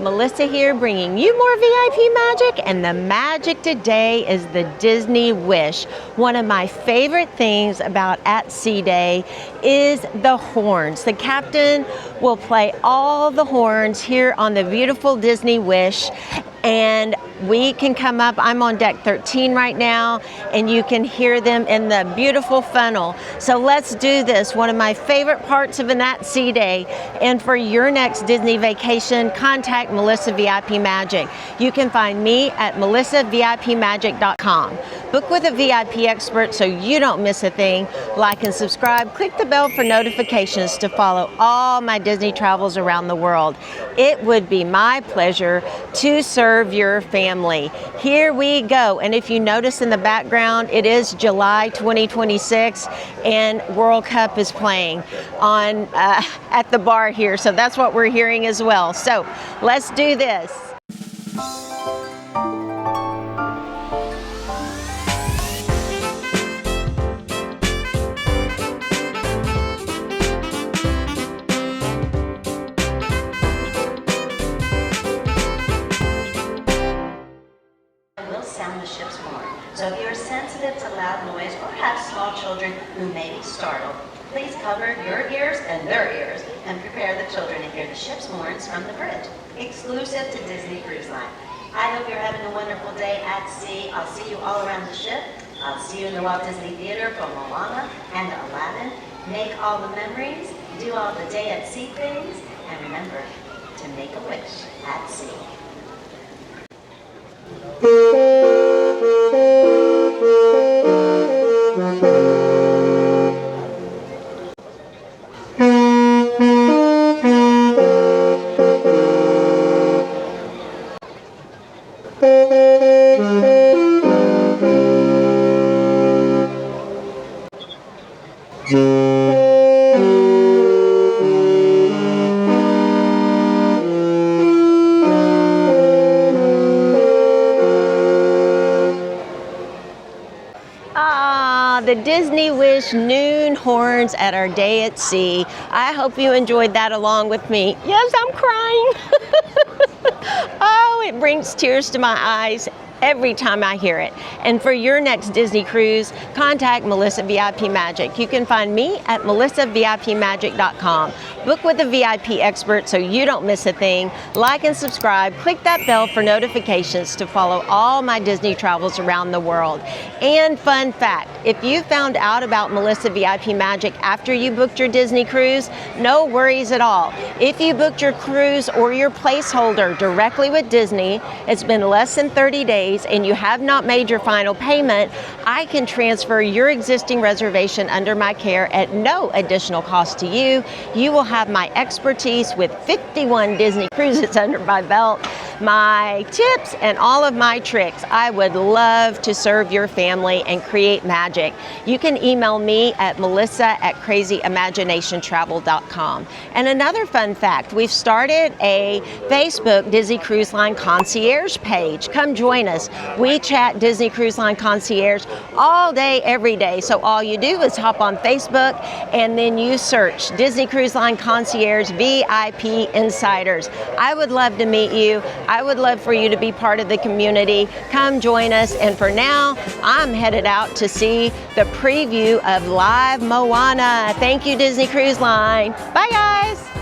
Melissa here, bringing you more VIP magic, and the magic today is the Disney Wish. One of my favorite things about At Sea Day is the horns. The captain will play all the horns here on the beautiful Disney Wish, and we can come up. I'm on deck 13 right now, and you can hear them in the beautiful funnel. So let's do this. One of my favorite parts of an At Sea Day. And for your next Disney vacation, contact Melissa VIP Magic. You can find me at melissavipmagic.com. Book with a VIP expert so you don't miss a thing. Like and subscribe. Click the bell for notifications to follow all my Disney travels around the world. It would be my pleasure to serve your family. Here we go. And if you notice in the background, it is July 2026 and World Cup is playing on at the bar here. So that's what we're hearing as well. So let's do this. Sound the ship's horn. So if you're sensitive to loud noise or have small children who may be startled, please cover your ears and their ears and prepare the children to hear the ship's horns from the bridge, exclusive to Disney Cruise Line. I hope you're having a wonderful day at sea. I'll see you all around the ship. I'll see you in the Walt Disney Theater for Moana and Aladdin. Make all the memories, do all the day at sea things, and remember to make a wish at sea. The Disney Wish noon horns at our day at sea. I hope you enjoyed that along with me. Yes, I'm crying. Oh, it brings tears to my eyes every time I hear it. And for your next Disney cruise, contact Melissa VIP Magic. You can find me at melissavipmagic.com. Book with a VIP expert so you don't miss a thing. Like and subscribe. Click that bell for notifications to follow all my Disney travels around the world. And fun fact, if you found out about Melissa VIP Magic after you booked your Disney cruise, no worries at all. If you booked your cruise or your placeholder directly with Disney, it's been less than 30 days, and you have not made your final payment, I can transfer your existing reservation under my care at no additional cost to you. You will have my expertise with 51 Disney cruises under my belt, my tips, and all of my tricks. I would love to serve your family and create magic. You can email me at melissa@crazyimaginationtravel.com. And another fun fact, we've started a Facebook Disney Cruise Line concierge page. Come join us. We chat Disney Cruise Line concierge all day, every day. So all you do is hop on Facebook and then you search Disney Cruise Line concierge VIP insiders. I would love to meet you. I would love for you to be part of the community. Come join us. And for now, I'm headed out to see the preview of live Moana. Thank you, Disney Cruise Line. Bye, guys.